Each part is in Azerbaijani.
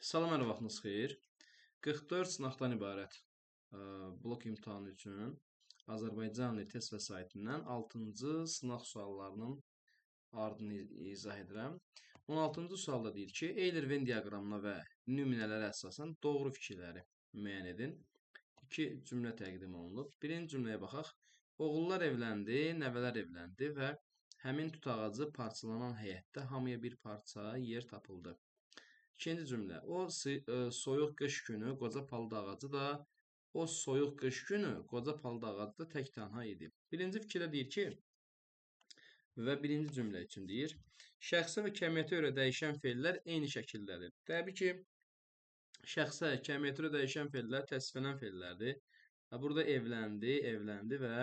Salam, hər vaxtınız xeyir. 44 sınaqdan ibarət blok imtahanı üçün Azərbaycan Dili test vəsaitindən 6-cı sınaq suallarının ardını izah edirəm. 16-cı sualda deyir ki, Eyler-Venn diaqramına və nümunələrə əsasən doğru fikirləri müəyyən edin. İki cümlə təqdim olunub. Birinci cümləyə baxaq. Oğullar evləndi, nəvələr evləndi və həmin tut ağacı parçalanan həyətdə hamıya bir parça yer tapıldı. İkinci cümlə. O soyuq qış günü qoca palıd ağacı da qoca palıd ağacı da tək tənha idi. Birinci fikirdə deyir ki, və birinci cümlə üçün deyir, şəxsə və kəmiyyətə görə dəyişən fe'llər eyni şəkildədir. Təbii ki, şəxsə, kəmiyyətə görə dəyişən fe'llər təsviflənən fe'llərdir. Burada evləndi və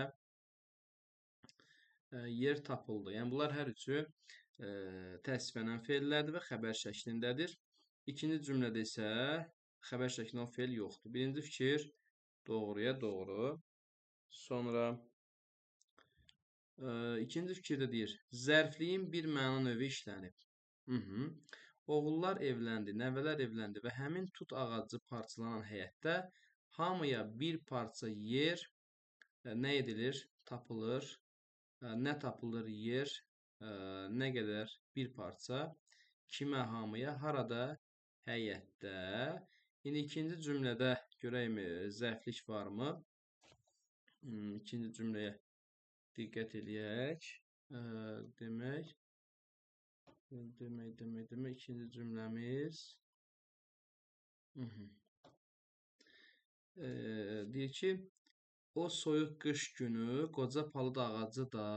yer tapıldı. Yəni, bunlar hər üçü təsviflənən fe'llərdir və xəbər şəklindədir. İkinci cümlədə isə xəbər şəklində o fe'l yoxdur. Birinci fikir doğruya doğru. Sonra ikinci fikirdə deyir, zərfliyin bir məna növü işlənib. Oğullar evləndi, nəvələr evləndi və həmin tut ağacı parçalanan həyətdə hamıya bir parça yer nə edilir? Tapılır. Nə tapılır? Yer. Nə qədər? Bir parça. Kimə? Hamıya. Harada? Həyətdə. İndi ikinci cümlədə görəyim zərflik varmı? İkinci cümləyə diqqət eləyək. Demək, ikinci cümləmiz deyir ki, o soyuq qış günü qoca palıd ağacı da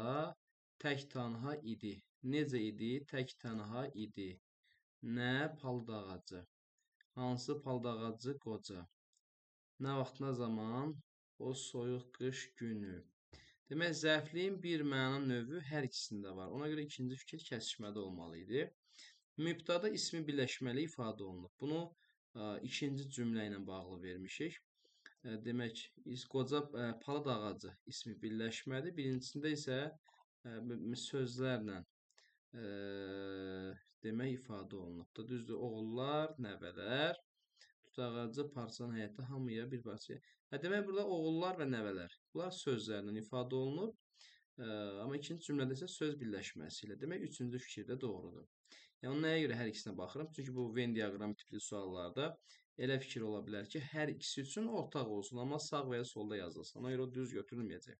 tək tənha idi. Necə idi? Tək tənha idi. Nə? Palıd ağacı. Hansı palıd ağacı? Qoca. Nə vaxt, nə zaman? O soyuq qış günü. Demək, zərfliyin bir məna növü hər ikisində var. Ona görə ikinci fikir kəsişmədə olmalı idi. Mübtada ismi birləşməli ifadə olunub. Bunu ikinci cümlə ilə bağlı vermişik. Demək, qoca palıd ağacı ismi birləşmədi. Birincisində isə sözlərlə demək ifadə olunub. Düzdür, oğullar, nəvələr, tut ağacı parçalanan həyətdə hamıya bir parça. Demək, burada oğullar və nəvələr. Bunlar sözlərlə ifadə olunub. Amma ikinci cümlədə isə söz birləşməsi ilə. Demək, üçüncü fikir də doğrudur. Yəni, nəyə görə hər ikisinə baxıram? Çünki bu Venn diaqram tipli suallarda elə fikir ola bilər ki, hər ikisi üçün ortaq olsun, amma sağ və ya solda yazılsın. Ona görə o düz götürülməyəcək.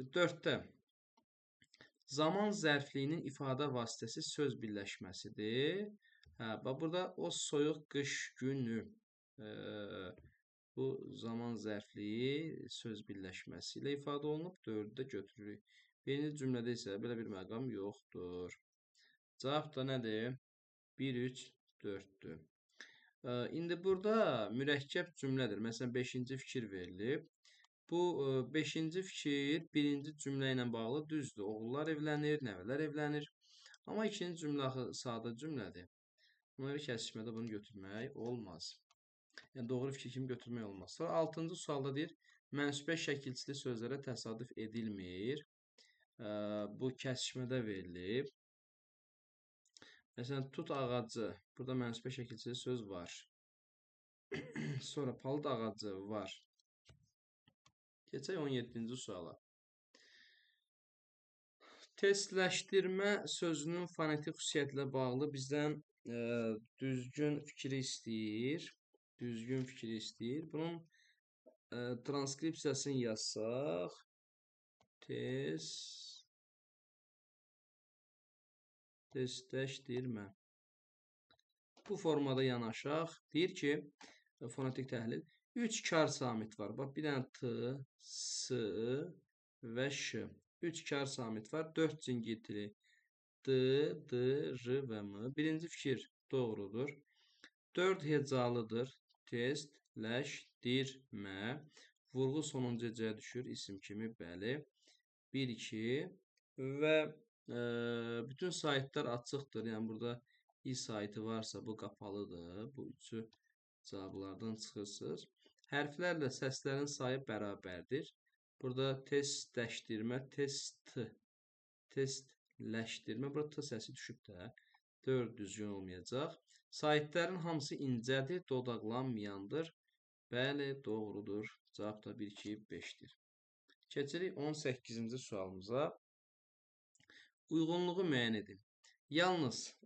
4-də zaman zərfliyinin ifadə vasitəsi söz birləşməsidir. Burada o soyuq qış günü bu zaman zərfliyi söz birləşməsi ilə ifadə olunub. 4-də götürürük. Birinci cümlədə isə belə bir məqam yoxdur. Cavab da nədir? 1, 3, 4-dür. İndi burada mürəkkəb cümlədir. Məsələn, 5-ci fikir verilib. Bu 5-ci fikir birinci cümlə ilə bağlı düzdür. Oğullar evlənir, nəvələr evlənir. Amma ikinci cümlə sadə cümlədir. Ona görə kəsişmədə bunu götürmək olmaz. Yəni, doğru fikir kimi götürmək olmaz. Sonra 6-cı sualda deyir, mənsubə şəkilçili sözlərə təsadüf edilmir. Bu kəsişmədə verilib. Məsələn, tut ağacı. Burada mənsubə şəkilçili söz var. Sonra palıd ağacı var. Keçək 17-ci suala. Testləşdirmə sözünün fonetik xüsusiyyətlə bağlı bizdən düzgün fikri istəyir. Bunun transkripsiyasını yazsaq. Testləşdirmə. Bu formada yanaşaq. Deyir ki, fonetik təhlil. 3 kar samit var. Bax, bir dənə T, S və Ş. 3 kar samit var. 4 cingiltili D, D, R və M. Birinci fikir doğrudur. 4 hecalıdır. Testləşdirmə. Vurğu sonuncu hecəyə düşür. İsim kimi, bəli. 1, 2 və bütün saytlar açıqdır. Yəni, burada i saytı varsa bu qapalıdır. Bu üçü cavablardan çıxırsınız. Hərflərlə səslərin sayı bərabərdir. Burada testləşdirmə, testləşdirmə. Burada t səsi düşüb də. 4 düzgün olmayacaq. Sahitlərin hamısı incədir, dodaqlanmayandır. Bəli, doğrudur. Cavab da 1, 2, 5-dir. Keçirik 18-ci sualımıza. Uyğunluğu müəyyən edin. Yalnız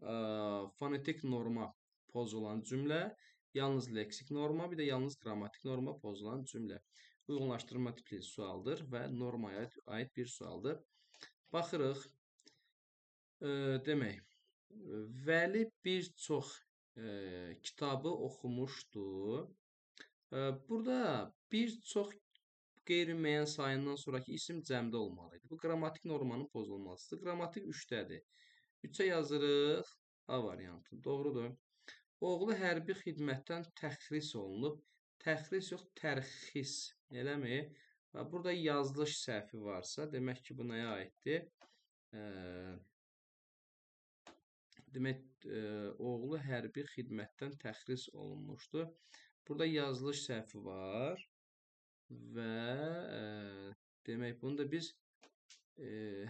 fonetik norma pozulan cümlə, yalnız leksik norma, bir də yalnız qrammatik norma pozulan cümlə. Uyğunlaşdırma tipli sualdır və normaya aid bir sualdır. Baxırıq. Demək, Vəli bir çox kitabı oxumuşdu. Burada bir çox qeyri-müəyyən sayından sonraki isim cəmdə olmalıydı. Bu qrammatik normanın pozulmasıdır. Qrammatik 3-dədir. 3-ə yazırıq A variantı. Doğrudur. Oğlu hərbi xidmətdən təxris olunub. Təxris yox, tərxis. Eləmi? Burada yazılış səhvi varsa, demək ki, bu nəyə aiddir? Demək, oğlu hərbi xidmətdən təxris olunmuşdu. Burada yazılış səhvi var və demək, bunu da biz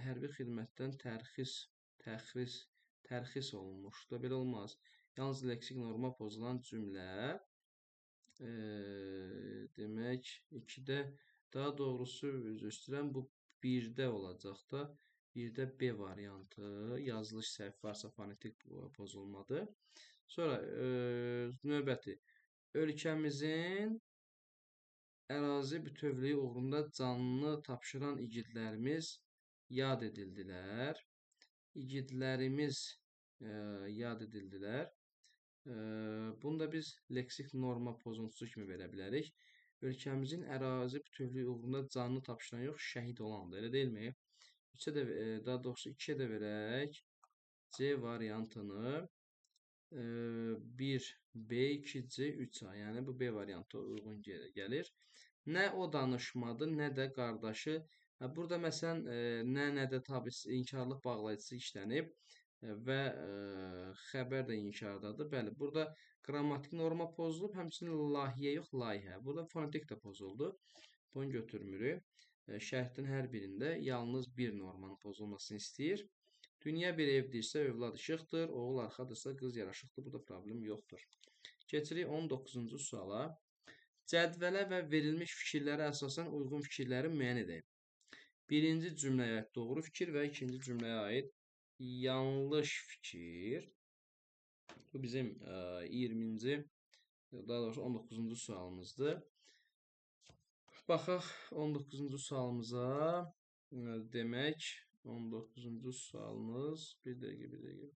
hərbi xidmətdən tərxis olunmuşdu. Belə olmaz. Yalnız leksik norma pozulan cümlə demək, 2-də, daha doğrusu üzr istəyirəm, bu 1-də olacaq da. 1-də B variantı, yazılış səhvi varsa fonetik pozulmadır. Sonra növbəti. Ölkəmizin ərazi bütövlüyü uğrunda canını tapşıran igidlərimiz yad edildilər. İgidlərimiz yad edildilər. Bunu da biz leksik norma pozuntusu kimi verə bilərik. Ölkəmizin ərazi bütövlüyü uğrunda canını tapşıran yox, şəhid olandır. Elə deyilmi? 3-ə də, daha doğrusu 2-ə də verək. C variantını 1, B, 2C, 3A. Yəni bu B variantı uyğun gəlir. Nə o danışmadı, nə də qardaşı. Burada məsələn, nə də tabi inkarlıq bağlayıcısı işlənib və xəbər də inkardadır. Bəli, burada qrammatik norma pozulub, həmçinin layihə yox, layihə. Burada fonetik də pozuldu. Bunu götürmürük. Şərtin hər birində yalnız bir normanın pozulmasını istəyir. Dünya bir evdirsə, övlad işıqdır. Oğul arxadırsa, qız yaraşıqdır. Burada problem yoxdur. Keçirik 19-cu suala. Cədvələ və verilmiş fikirlərə əsasən uyğun fikirləri müəyyən edək. Birinci cümləyə aid doğru fikir və ikinci cümləyə aid yanlış fikir. Bu bizim 20-ci, daha doğrusu 19-cu sualımızdır. Baxaq 19-cu sualımıza. Demək, 19-cu sualımız. Bir dəqiqə.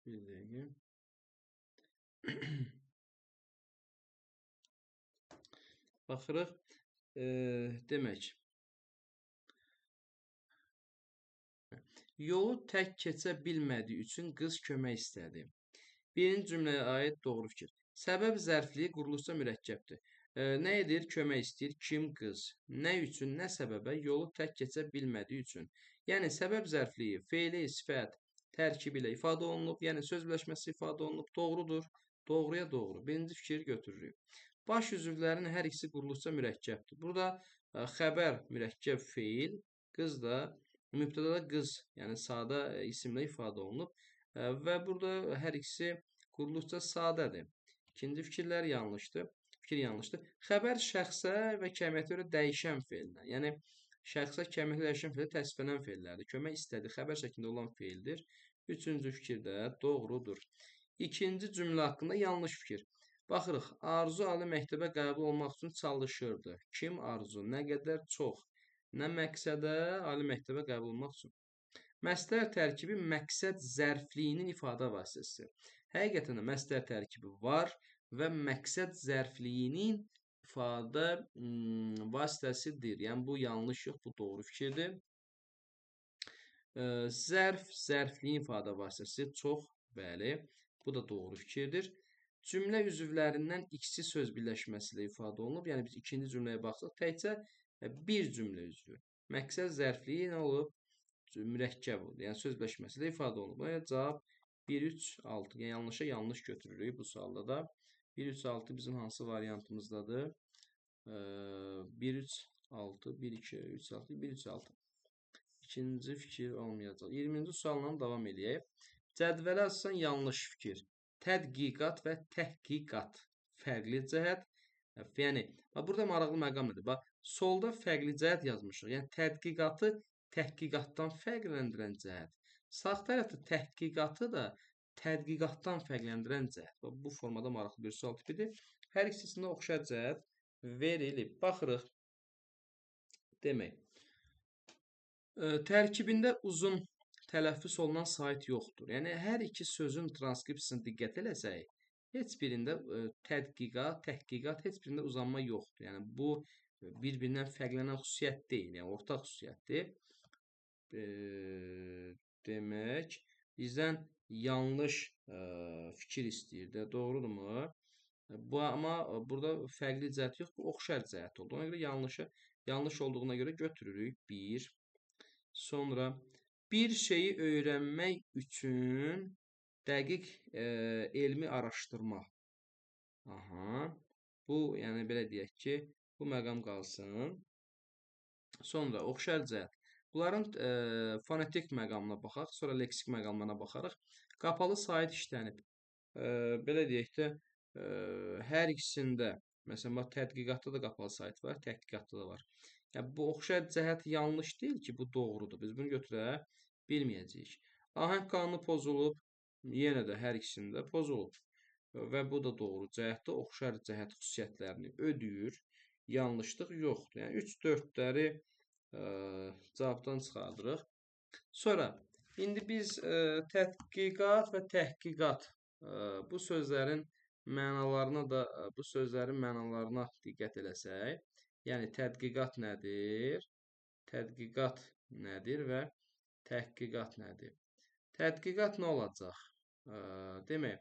Bir dəqiqə. Baxırıq. Demək, yolu tək keçə bilmədiyi üçün qız kömək istədi. Birinci cümləyə aid doğru fikir. Səbəb zərfliyi quruluşca mürəkkəbdir. Nə edir? Kömək istəyir. Kim? Qız. Nə üçün? Nə səbəbə? Yolu tək keçə bilmədiyi üçün. Yəni, səbəb zərfliyi feili, sifət, tərkibi ilə ifadə olunub. Yəni, söz birləşməsi ifadə olunub. Doğrudur. Doğruya doğru. Birinci fikir götürürük. Baş üzvlərin hər ikisi quruluşca mürəkkəbdir. Burada xəbər mürəkkəb feil, qız da mübtədədə qız, yəni sadə isimlə ifadə olunub və burada hər ikisi quruluşca sadədir. İkinci fikirlər yanlışdır. Fikir yanlışdır. Xəbər şəxsə və kəmiyyətə görə dəyişən feildir. Yəni şəxsə, kəmiyyətə dəyişən feil təsviflənən feillərdir. Kömək istədi, xəbər şəklində olan feildir. Üçüncü fikir də doğrudur. İkinci cümlə haqqında yanlış fikir. Baxırıq, Arzu ali məktəbə qəbul olmaq üçün çalışırdı. Kim Arzu? Nə qədər çox? Nə məqsədə? Ali məktəbə qəbul olmaq üçün. Məstər tərkibi məqsəd zərfliyinin ifadə vasitəsidir. Həqiqətən də məstər tərkibi var və məqsəd zərfliyinin ifadə vasitəsidir. Yəni, bu yanlış yox, bu doğru fikirdir. Zərf, zərfliyin ifadə vasitəsi çox, bəli, bu da doğru fikirdir. Cümlə üzvlərindən ikisi söz birləşməsi ilə ifadə olunub. Yəni, biz ikinci cümləyə baxsaq, təkcə bir cümlə üzvü. Məqsəd zərfliyi nə olub? Mürəkkəb oldu. Yəni, söz birləşməsi ilə ifadə olunub. Yəni, cavab 1, 3, 6. Yəni, yanlışa yanlış götürürük bu sualda da. 1, 3, 6 bizim hansı variantımızdadır? 1, 3, 6, 1, 2, 3, 6, 1, 3, 6. İkinci fikir olmayacaq. 20-ci sualla davam edək. Cədvələ açsan yanlış fikir. Tədqiqat və təhqiqat. Fərqli cəhət. Yəni, burada maraqlı məqam nədir? Bax, solda fərqli cəhət yazmışıq. Yəni, tədqiqatı təhqiqatdan fərqləndirən cəhət. Sağ tərəfdə təhqiqatı da tədqiqatdan fərqləndirən cəhət. Bax, bu formada maraqlı bir sual tipidir. Hər ikisində oxşar cəhət verilib. Baxırıq. Demək. Tərkibində uzun tələffüz olunan sait yoxdur. Yəni, hər iki sözün transkripsiyasına diqqət eləsək, heç birində tədqiqat, təhqiqat, heç birində uzanma yoxdur. Yəni, bu bir-birindən fərqlənən xüsusiyyət deyil, yəni ortaq xüsusiyyətdir. Demək, bizdən yanlış fikir istəyir də, doğrudurmu? Amma burada fərqli cəhət yox, bu oxşar cəhət oldu. Ona görə yanlış olduğuna görə götürürük 1. Sonra bir şeyi öyrənmək üçün dəqiq elmi araşdırma. Aha. Bu, yəni belə deyək ki, bu məqam qalsın. Sonra oxşar cəhət. Bunların fonetik məqamına baxaq, sonra leksik məqamlarına baxarıq. Qapalı sait işlənib. Belə deyək də, hər ikisində, məsələn, tədqiqatda da qapalı sait var, təhqiqatda da var. Yəni, bu oxşar cəhət yanlış deyil ki, bu doğrudur. Biz bunu götürə bilməyəcəyik. Ahəng qanunu pozulub, yenə də hər ikisində pozulub. Və bu da doğru cəhətdə oxşar cəhət xüsusiyyətlərini ödəyir. Yanlışlıq yoxdur. Yəni, 3-4-ləri cavabdan çıxardırıq. Sonra, indi biz tədqiqat və təhqiqat bu sözlərin mənalarına diqqət eləsək, yəni tədqiqat nədir? Tədqiqat nədir və təhqiqat nədir? Tədqiqat nə olacaq? Demək,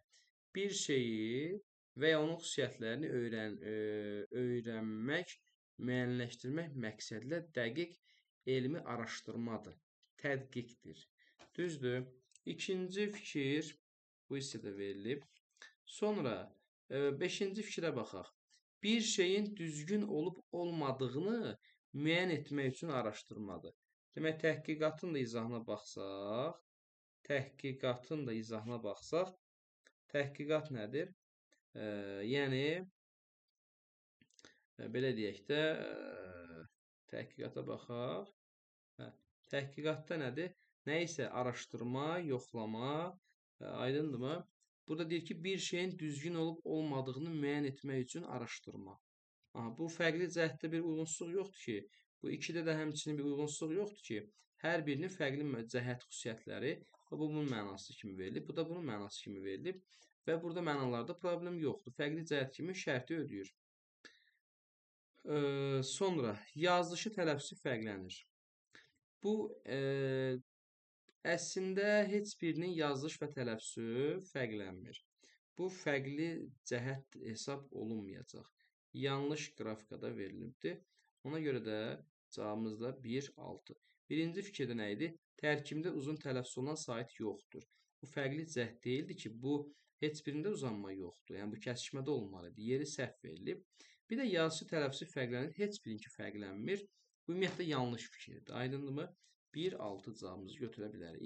bir şeyi və ya onun xüsusiyyətlərini öyrənmək, müəyyənləşdirmək məqsədlə dəqiq elmi araşdırmadır. Tədqiqdir. Düzdür? İkinci fikir bu hissədə verilib. Sonra 5-ci fikrə baxaq. Bir şeyin düzgün olub olmadığını müəyyən etmək üçün araşdırmadır. Demək, təhqiqatın da izahına baxsaq, təhqiqat nədir? Yəni, belə deyək də, təhqiqata baxaq. Təhqiqatda nədir? Nə isə araşdırma, yoxlama, aydındırmı? Burada deyir ki, bir şeyin düzgün olub olmadığını müəyyən etmək üçün araşdırma. Bu fərqli cəhətdə bir uyğunsuzluq yoxdur ki, bu ikidə də həmçinin bir uyğunsuzluq yoxdur ki, hər birinin fərqli cəhət xüsusiyyətləri bu bunun mənası kimi verilib, bu da bunun mənası kimi verilib və burada mənalarda problem yoxdur. Fərqli cəhət kimi şərti ödəyir. Sonra yazılışı tələffüzü fərqlənir. Bu əslində heç birinin yazılış və tələffüzü fərqlənmir. Bu fərqli cəhət hesab olunmayacaq. Yanlış qrafikada verilibdir. Ona görə də cavabımız da 1, 6. Birinci fikirdə nə idi? Tərkibində uzun tələffüz olunan sait yoxdur. Bu fərqli cəhət deyildi ki, bu heç birində uzanma yoxdur. Yəni, bu kəsişmədə olmalıdır. Yeri səhv verilib. Bir də yazışı tələffüzü fərqlənir. Heç birinki fərqlənmir. Bu ümumiyyətlə yanlış fikirdir. Aydındır mı? 1, 6 cavabımızı götürə bilərik.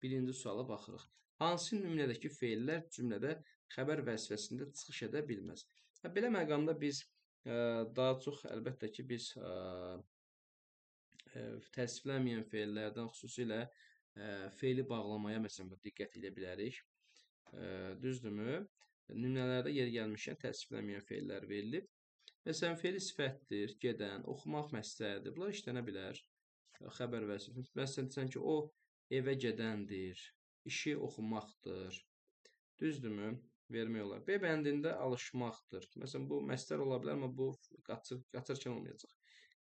21-ci suala baxırıq. Hansı nümunədəki feillər cümlədə xəbər vəzifəsində çıxış edə bilməz? Belə məqamda biz daha çox əlbəttə ki, biz təsdiqlənməyən feillərdən xüsusilə feili bağlamaya məsələn diqqət edə bilərik. Düzdürmü? Nümunələrdə yer gəlmişkən təsdiqlənməyən feillər verilib. Məsələn, feili sifətdir, gedən, oxumaq məsləhətdir. Bunlar işlənə bilər. Xəbər vəzifəsində. Məsələn, desən ki, o evə gedəndir, işi oxumaqdır. Düzdürmü? Vermək olar. B bəndində alışmaqdır. Məsələn, bu məstər ola bilər, amma bu qaçarkən olmayacaq.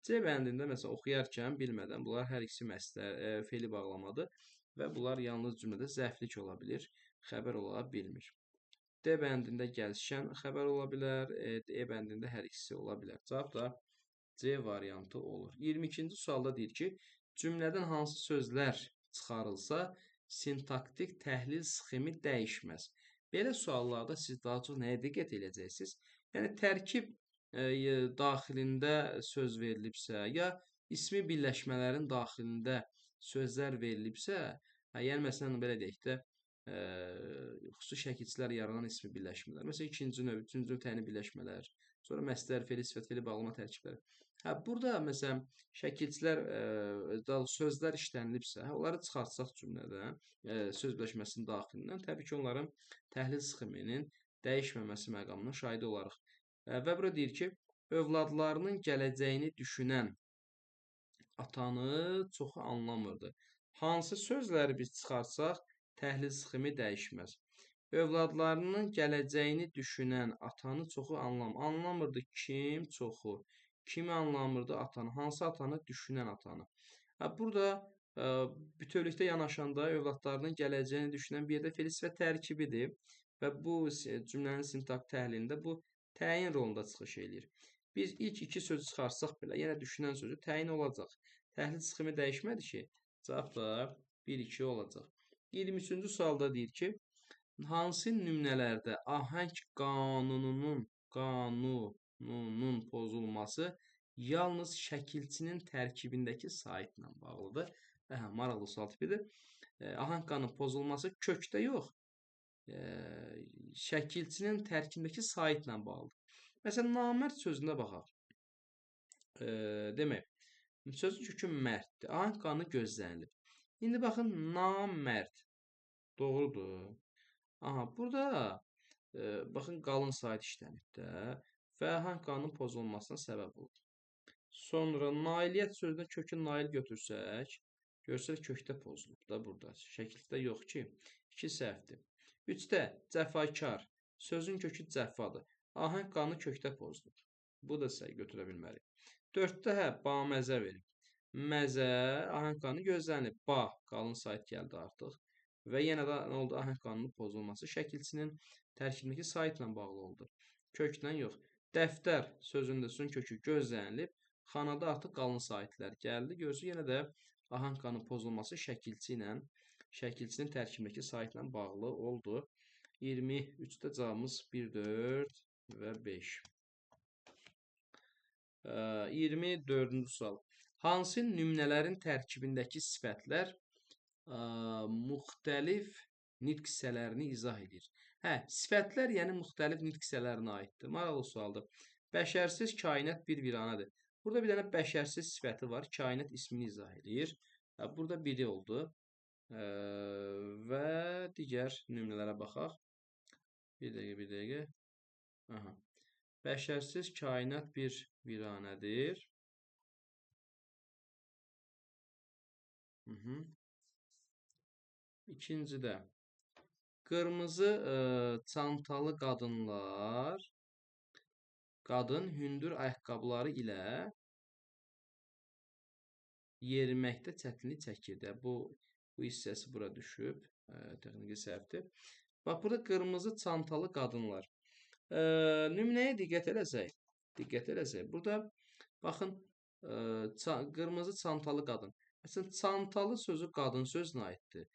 C bəndində məsələn oxuyarkən bilmədən bunlar hər ikisi məstər, feili bağlamadır və bunlar yalnız cümlədə zərflik ola bilir, xəbər ola bilmir. D bəndində gəlişən xəbər ola bilər, E bəndində hər ikisi ola bilər. Cavab da C variantı olur. 22-ci sualda deyir ki, cümlədən hansı sözlər çıxarılsa, sintaktik təhlil sxemi dəyişməz. Belə suallarda siz daha çox nəyə diqqət edəcəksiniz? Yəni, tərkib daxilində söz verilibsə, ya ismi birləşmələrin daxilində sözlər verilibsə, yəni məsələn belə deyək də, xüsusi şəkilçilər yaranan ismi birləşmələr. Məsələn, ikinci növ, üçüncü növ təyinli birləşmələr, sonra məsdər feli, sifət feli, bağlama tərkibləri. Burada məsələn şəkilçilər, daha sözlər işlənilibsə, onları çıxartsaq cümlədən, söz birləşməsinin daxilindən, təbii ki, onların təhlil sxeminin dəyişməməsi məqamına şahid olarıq. Və bura deyir ki, övladlarının gələcəyini düşünən atanı çoxu anlamırdı. Hansı sözləri biz çıxarsaq, təhlil sxemi dəyişməz. Övladlarının gələcəyini düşünən atanı çoxu anlamırdı. Kim? Çoxu. Kimi anlamırdı? Atanı. Hansı atanı? Düşünən atanı. Burada bütövlükdə yanaşanda övladlarının gələcəyini düşünən bir yerdə fe'l sifət tərkibidir və bu cümlənin sintak təhlilində bu təyin rolunda çıxış eləyir. Biz ilk iki sözü çıxarsaq belə, yenə düşünən sözü təyin olacaq. Təhlil sxemi dəyişmədi ki, cavab da 1-2 olacaq. 23-cü sualda deyir ki, hansı nümunələrdə ahəng qanununun pozulması yalnız şəkilçinin tərkibindəki saitlə bağlıdır? Maraqlı sual tipidir. Ahəng qanunun pozulması kökdə yox, şəkilçinin tərkibindəki saitlə bağlıdır. Məsələn, namərd sözünə baxaq. Demək, sözün kökü mərddir. Ahəng qanunu gözlənilib. İndi baxın, namərd. Doğrudur. Burada baxın, qalın sait işlənib də və ahəng qanunun pozulmasına səbəb olur. Sonra nailiyyət sözünə kökü nail götürsək, görsək kökdə pozulub da burada. Şəkildə yox ki, 2 səhvdir. 3-də cəfakar. Sözün kökü cəfadır. Ahəng qanunu kökdə pozulub. Bu da səhv götürə bilmərik. 4-də baməzə verib. Məzə, ahəng qanunu gözlənilib. Qalın sait gəldi artıq. Və yenə də nə oldu? Ahəng qanunu pozulması şəkilçinin tərkibindəki saitlə bağlı oldu. Köklə yox. Dəftər sözündə sözün kökü gözlənilib. Xanada artıq qalın saitlər gəldi. Görürsünüz, yenə də ahəng qanunu pozulması şəkilçinin tərkibindəki saitlə bağlı oldu. 23-də cavabımız 1, 4 və 5. 24-cü sual. Hansı nümunələrin tərkibindəki sifətlər müxtəlif nitq hissələrini izah edir? Sifətlər yəni müxtəlif nitq hissələrinə aiddir. Maraqlı sualdır. Bəşərsiz kainat bir viranədir. Burada bir dənə bəşərsiz sifəti var. Kainat ismini izah edir. Burada biri oldu. Və digər nümunələrə baxaq. Bir dəqiqə. Bəşərsiz kainat bir viranədir. İkincidə qırmızı çantalı qadınlar hündür ayaqqabıları ilə yeriməkdə çətinlik çəkir. Bu hissəsi bura düşüb. Texniki səhvdir. Bax, burada qırmızı çantalı qadınlar. Nümunəyə diqqət eləsək. Burada baxın, qırmızı çantalı qadın. Məsələn, çantalı sözü qadın sözünə aiddir.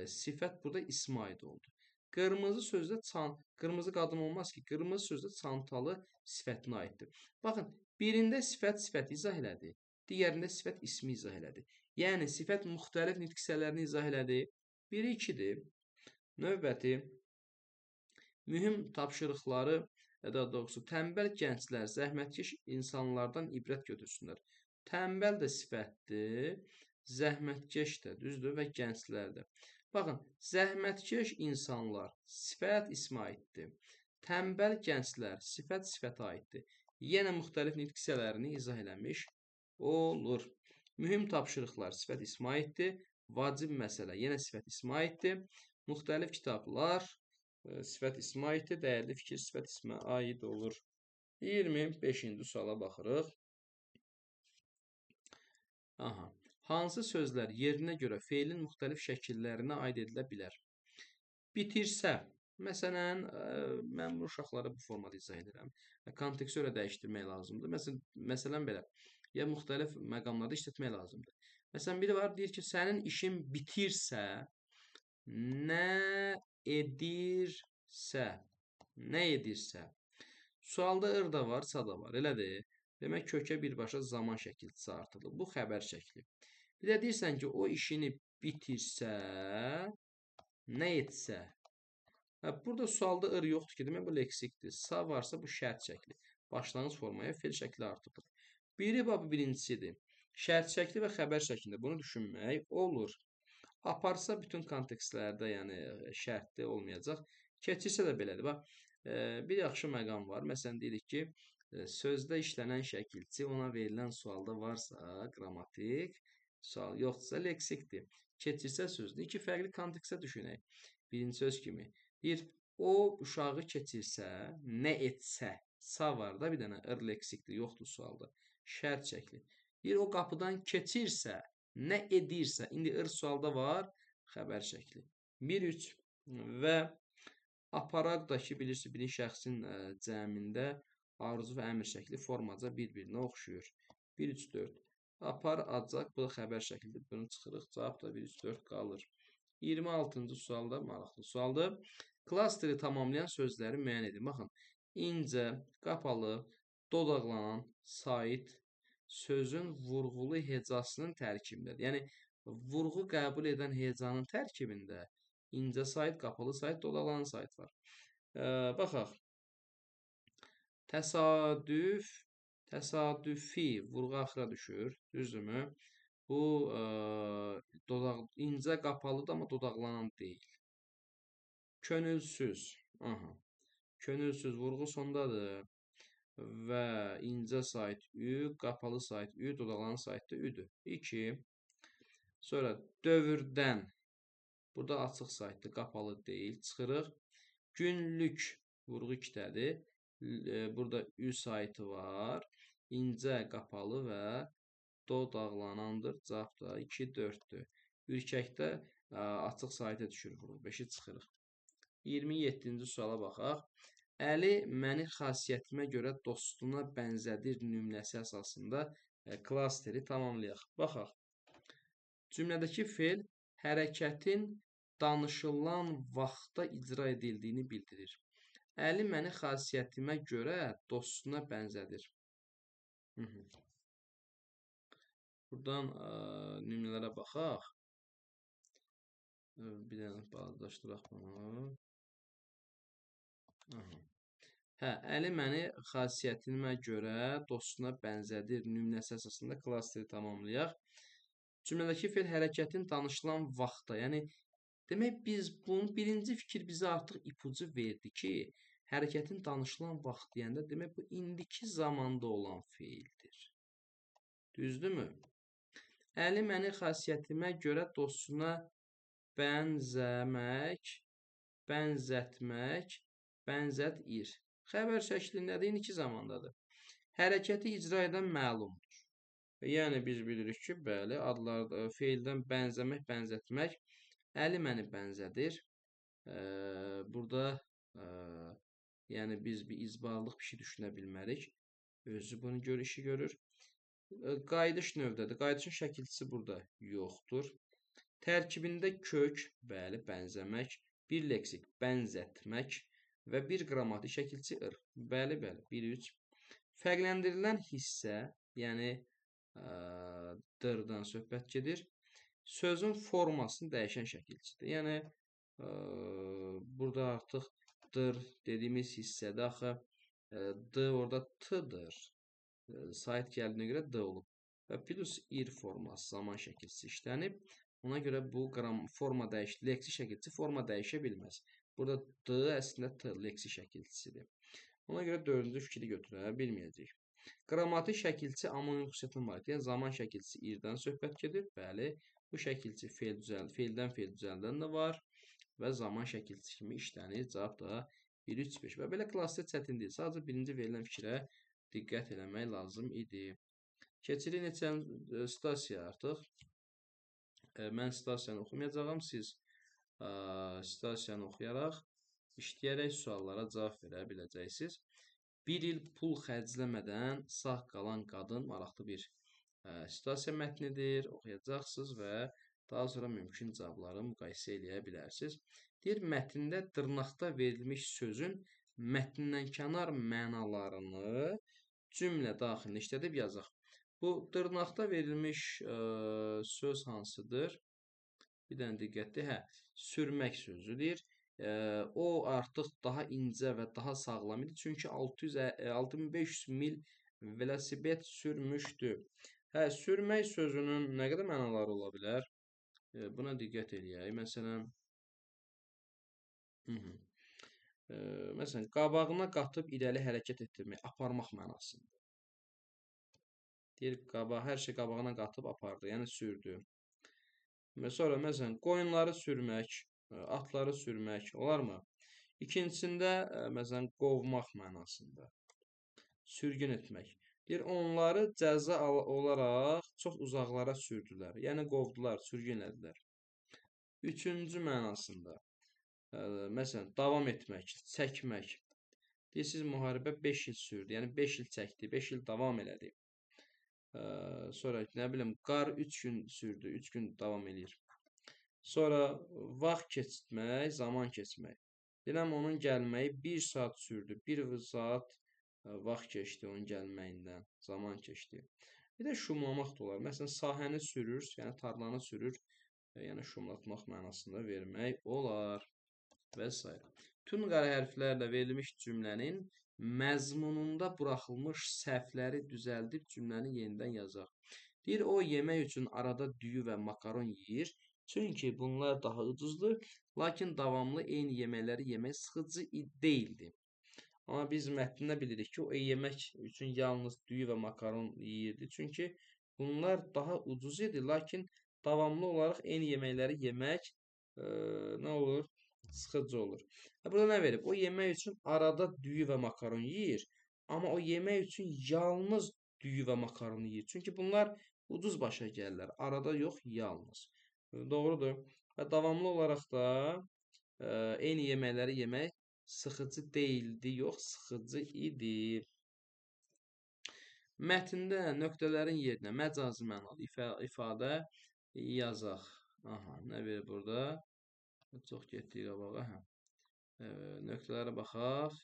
Sifət burada ismə aid oldu. Qırmızı qadın olmaz ki, qırmızı sözdə çantalı sifətinə aiddir. Baxın, birində sifət izah elədi, digərində sifət ismi izah elədi. Yəni, sifət müxtəlif nitq hissələrini izah elədi. Biri 2-dir. Növbəti, mühüm tapşırıqları, daha doğrusu, tənbəl gənclər, zəhmətkeş insanlardan ibrət götürsünlər. Tənbəl də sifətdir, zəhmətkeş də, düzdür, və gənclər də. Baxın, zəhmətkeş insanlar, sifət ismə aiddir. Tənbəl gənclər, sifət sifətə aiddir. Yenə müxtəlif nitq hissələrini izah eləmiş olur. Mühüm tapşırıqlar, sifət ismə aiddir. Vacib məsələ, yenə sifət ismə aiddir. Müxtəlif kitablar, sifət ismə aiddir. Dəyərli fikir, sifət ismə aid olur. 25-ci suala baxırıq. Hansı sözlər yerinə görə feilin müxtəlif şəkillərinə aid edilə bilər? Bitirsə, məsələn, mən bu uşaqlara bu formada izah edirəm. Konteksti öyle dəyişdirmək lazımdır. Məsələn belə, ya müxtəlif məqamlarda işlətmək lazımdır. Məsələn, biri var, deyir ki, sənin işin bitirsə, nə edirsə. Sualda ır da var, sa da var, elədir. Demək kökə birbaşa zaman şəkilçisi artırılır. Bu xəbər şəkli. Bir də deyirsən ki, o işini bitirsə, nə etsə. Burada sualda ır yoxdur ki, demək bu leksikdir. Sa varsa bu şərt şəkli. Başlanğıc formaya fel şəkli artırılır. Biri bax birincisidir. Şərt şəkli və xəbər şəklində bunu düşünmək olur. Aparsa bütün kontekstlərdə, yəni şərtli olmayacaq. Keçirsə də belədir. Bax, bir yaxşı məqam var. Məsələn, deyirik ki, sözdə işlənən şəkilçi ona verilən sualda varsa, qrammatik sual yoxdursa leksikdir. Keçirsə sözdür. İki fərqli kontekstə düşünək. Birinci söz kimi. Deyir, o uşağı keçirsə, nə etsə, sa var da bir dənə ır leksikdir, yoxdur sualda. Şərt şəkli. Deyir, o qapıdan keçirsə, nə edirsə, indi ır sualda var, xəbər şəkli. 1-3 və aparaq da ki, bilirsiniz, bir şəxsin cəmində arzu və əmr şəkli formaca bir-birinə oxşuyur. 1-3-4. Apar, acaq, bu da xəbər şəklidir. Bunu çıxırıq, cavab da 1-3-4 qalır. 26-cı sualda maraqlı sualdır. Klasteri tamamlayan sözləri müəyyən edin. Baxın, incə, qapalı, dodaqlanan, sait sözün vurğulu hecasının tərkibindədir. Yəni, vurğu qəbul edən hecanın tərkibində incə sait, qapalı sait, dodaqlanan sait var. Baxaq. Təsadüf, təsadüfi vurğu axıra düşür. Düzdürmü? Bu incə qapalıdır, amma dodaqlanan deyil. Könülsüz. Aha. Könülsüz vurğu sondadır. Və incə sait ü, qapalı sait ü, dodaqlanan sait də üdür. 2. Sonra dövrdən. Burada açıq saitdir, qapalı deyil. Çıxırıq. Günlük vurğu ikidədir. Burada ü saiti var. İncə, qapalı və dodaqlanandır. Cavab da 2-4-dür. Ürkəkdə açıq saitə düşür vurğu. 5-i çıxırıq. 27-ci suala baxaq. Əli məni xasiyyətimə görə dostuna bənzədir nümunəsi əsasında klasteri tamamlayaq. Baxaq. Cümlədəki fe'l hərəkətin danışılan vaxtda icra edildiyini bildirir. Əli məni xasiyyətimə görə dostuna bənzədir. Buradan nümunələrə baxaq. Bir dənə bağdaşdıraq bunu. Əli məni xasiyyətimə görə dostuna bənzədir nümunəsi əsasında klasteri tamamlayaq. Cümlədəki fe'l hərəkətin danışılan vaxtda, yəni demək biz bunun birinci fikir bizə artıq ipucu verdi ki, hərəkətin danışılan vaxt deyəndə demək bu indiki zamanda olan fe'ldir. Düzdürmü? Əli məni xasiyyətimə görə dostuna bənzəmək, bənzətmək, bənzətir. Xəbər şəklindədir, indiki zamandadır. Hərəkəti icra edən məlumdur. Yəni biz bilirik ki, bəli, adlar fe'ldən bənzəmək, bənzətmək əli məni bənzədir. Burada yəni biz bir izbarlıq bir şey düşünə bilmərik. Özü bunu işi görür. Qayıdış növdədir. Qayıdışın şəkilçisi burada yoxdur. Tərkibində kök, bəli, bənzəmək, bir leksik, bənzətmək və bir qrammatik şəkilçi ır. Bəli, bəli, 1-3. Fərqləndirilən hissə, yəni dırdan söhbət gedir. Sözün formasını dəyişən şəkilçidir. Yəni, burada artıq dır dediyimiz hissədə axı d orada t-dır. Sait gəldiyinə görə d olub. Və plus ir forması zaman şəkilçisi işlənib. Ona görə bu forma dəyişdi. Leksi şəkilçisi forma dəyişə bilməz. Burada d əslində t leksi şəkilçisidir. Ona görə dördüncü fikri götürə bilməyəcək. Qrammatik şəkilçi amonim xüsusiyyətinə malikdir. Yəni zaman şəkilçisi irdən söhbət gedir. Bəli, bu şəkilçi fe'ldən fe'l düzəldən də var və zaman şəkilçisi kimi işlənir. Cavab da 1-3-5 və belə klassda çətin deyil. Sadəcə birinci verilən fikrə diqqət eləmək lazım idi. Keçirik neçə situasiya artıq. Mən situasiyanı oxumayacağam. Siz situasiyanı oxuyaraq, işləyərək suallara cavab verə biləcəksiniz. Bir il pul xərcləmədən sağ qalan qadın maraqlı bir situasiya mətnidir. Oxuyacaqsınız və daha sonra mümkün cavabları müqayisə eləyə bilərsiniz. Deyir, mətndə dırnaqda verilmiş sözün mətnindən mənalarını cümlə daxilində işlədib yazaq. Bu dırnaqda verilmiş söz hansıdır? Bir dənə diqqətli. Hə, sürmək sözüdür. O artıq daha incə və daha sağlam idi. Çünki 6500 mil velosiped sürmüşdü. Hə, sürmək sözünün nə qədər mənaları ola bilər? Buna diqqət eləyək. Məsələn, məsələn, qabağına qatıb irəli hərəkət etdirmək, aparmaq mənasında. Deyir, hər şey qabağına qatıb apardı, yəni sürdü. Sonra, məsələn, qoyunları sürmək, atları sürmək, olarmı? İkincisində, məsələn, qovmaq mənasında. Sürgün etmək. Deyir, onları cəza olaraq çox uzaqlara sürdülər. Yəni, qovdular, sürgün edilər. Üçüncü mənasında. Məsələn, davam etmək, çəkmək. Deyirsiniz, müharibə 5 il sürdü. Yəni 5 il çəkdi, 5 il davam elədi. Sonra nə bilim, qar 3 gün sürdü, 3 gün davam eləyir. Sonra vaxt keçmək, zaman keçmək. Deyirəm, onun gəlməyi 1 saat sürdü. 1 saat vaxt keçdi onun gəlməyindən, zaman keçdi. Bir də şumlamaq da olar. Məsələn, sahəni sürür, yəni tarlanı sürür, yəni şumlatmaq mənasında vermək olar. Və s. Tüm qara hərflərlə verilmiş cümlənin məzmununda buraxılmış səhvləri düzəldib cümləni yenidən yazaq. Deyir, o yemək üçün arada düyü və makaron yeyir. Çünki bunlar daha ucuzdur. Lakin davamlı eyni yeməkləri yemək sıxıcı deyildi. Amma biz mətndə bilirik ki, o yemək üçün yalnız düyü və makaron yeyirdi. Çünki bunlar daha ucuz idi. Lakin davamlı olaraq eyni yeməkləri yemək nə olur? Sıxıcı olur. Burada nə verib? O yemək üçün arada düyü və makaron yeyir. Amma o yemək üçün yalnız düyü və makaron yeyir. Çünki bunlar ucuz başa gəlirlər. Arada yox, yalnız. Doğrudur. Və davamlı olaraq da eyni yeməkləri yemək sıxıcı deyildi, yox, sıxıcı idi. Mətndə nöqtələrin yerinə məcazi mənalı ifadə yazaq. Aha, nə verir burada? Çox getdik qabağa. Nöqtələrə baxaq.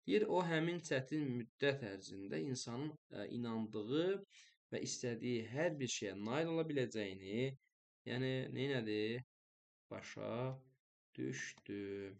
Deyir, o həmin çətin müddət ərzində insanın inandığı və istədiyi hər bir şeyə nail ola biləcəyini, yəni neynədir? Başa düşdü.